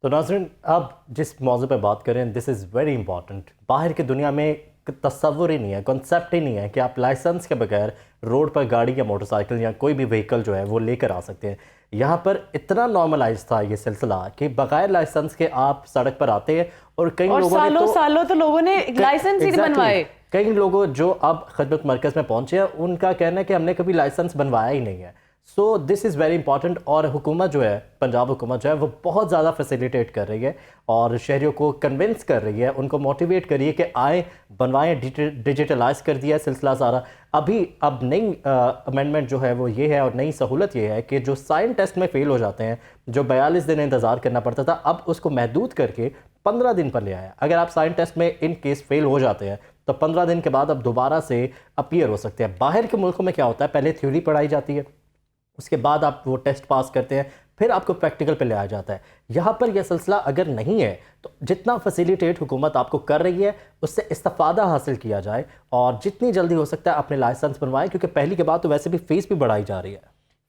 तो नाज़रीन, अब जिस मौजू पे बात करें, दिस इज़ वेरी इंपॉर्टेंट। बाहर की दुनिया में तस्वुर ही नहीं है, कॉन्सेप्ट ही नहीं है कि आप लाइसेंस के बगैर रोड पर गाड़ी या मोटरसाइकिल या कोई भी व्हीकल जो है वो लेकर आ सकते हैं। यहाँ पर इतना नॉर्मलाइज था ये सिलसिला कि बगैर लाइसेंस के आप सड़क पर आते हैं और कई लोगों ने सालों सालों तो लोगों ने लाइसेंस ही नहीं बनवाए। कई लोगों जो अब खिदमत मरकज़ में पहुंचे हैं उनका कहना है कि हमने कभी लाइसेंस बनवाया ही नहीं है। So this is very important. और हुकूमत जो है, पंजाब हुकूमत जो है वो बहुत ज़्यादा फैसिलिटेट कर रही है और शहरियों को कन्विंस कर रही है, उनको मोटिवेट कर रही है कि आए बनवाएं। डिजिटलाइज कर दिया है सिलसिला सारा। अब नई अमेंडमेंट जो है वो ये है और नई सहूलत ये है कि जो साइन टेस्ट में फ़ेल हो जाते हैं, जो 42 दिन इंतज़ार करना पड़ता था, अब उसको महदूद करके 15 दिन पर ले आया। अगर आप साइन टेस्ट में इन केस फेल हो जाते हैं तो 15 दिन के बाद अब दोबारा से अपीयर हो सकते हैं। बाहर के मुल्कों में क्या होता है, पहले थ्योरी पढ़ाई जाती है, उसके बाद आप वो टेस्ट पास करते हैं, फिर आपको प्रैक्टिकल पे ले आया जाता है। यहाँ पर यह सिलसिला अगर नहीं है तो जितना फैसिलिटेट हुकूमत आपको कर रही है उससे इस्तेफादा हासिल किया जाए और जितनी जल्दी हो सकता है अपने लाइसेंस बनवाएं, क्योंकि पहली के बाद तो वैसे भी फीस भी बढ़ाई जा रही है।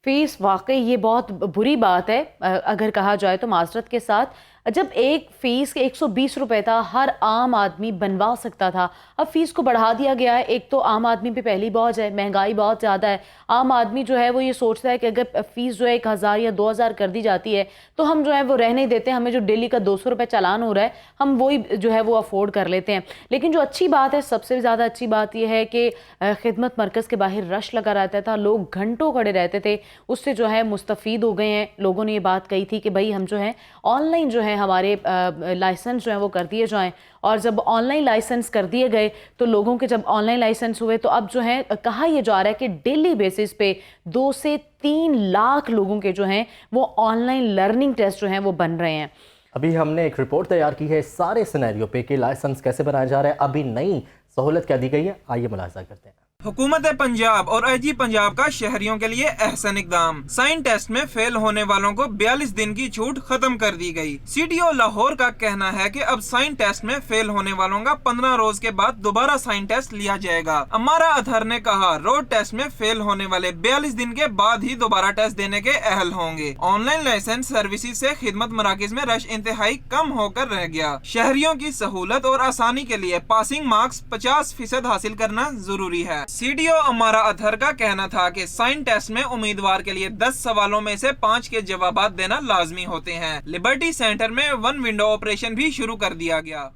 फीस वाकई ये बहुत बुरी बात है। अगर कहा जाए तो माजरत के साथ, जब एक फ़ीस के 120 रुपए था, हर आम आदमी बनवा सकता था। अब फ़ीस को बढ़ा दिया गया है। एक तो आम आदमी पे पहली बोझ है, महंगाई बहुत ज़्यादा है। आम आदमी जो है वो ये सोचता है कि अगर फ़ीस जो है 1000 या 2000 कर दी जाती है तो हम जो है वो रह नहीं देते, हमें जो डेली का 200 रुपये चालान हो रहा है हम वही जो है वो अफोर्ड कर लेते हैं। लेकिन जो अच्छी बात है, सबसे ज़्यादा अच्छी बात यह है कि खिदमत मरकज़ के बाहर रश लगा रहता था, लोग घंटों खड़े रहते थे, उससे जो है मुस्तफ़ीद हो गए हैं। लोगों ने ये बात कही थी कि भाई हम जो है ऑनलाइन जो है हमारे लाइसेंस जो है वो कर दिए जाएं। और जब ऑनलाइन लाइसेंस कर दिए गए तो लोगों के जब ऑनलाइन लाइसेंस हुए तो अब जो है कहा यह जा रहा है कि डेली बेसिस पे 2 से 3 लाख लोगों के जो हैं वो ऑनलाइन लर्निंग टेस्ट जो हैं वो बन रहे हैं। अभी हमने एक रिपोर्ट तैयार की है सारे सिनेरियो पे कि लाइसेंस कैसे बनाया जा रहा है। अभी नई सहूलत क्या दी गई है, आइए मुलाहिजा करते हैं। हुकूमत पंजाब और आईजी पंजाब का शहरियों के लिए अहसन इकदाम। साइन टेस्ट में फेल होने वालों को 42 दिन की छूट खत्म कर दी गई। सीडीओ लाहौर का कहना है कि अब साइन टेस्ट में फेल होने वालों का 15 रोज के बाद दोबारा साइन टेस्ट लिया जाएगा। अमारा अतहर ने कहा, रोड टेस्ट में फेल होने वाले 42 दिन के बाद ही दोबारा टेस्ट देने के अहल होंगे। ऑनलाइन लाइसेंस सर्विसेज से खिदमत मराकिज में रश इंतहाई कम होकर रह गया। शहरियों की सहूलत और आसानी के लिए पासिंग मार्क्स 50% हासिल करना जरूरी है। सीडीओ अमारा अतहर का कहना था कि साइन टेस्ट में उम्मीदवार के लिए 10 सवालों में से 5 के जवाब देना लाजमी होते हैं। लिबर्टी सेंटर में 1 विंडो ऑपरेशन भी शुरू कर दिया गया।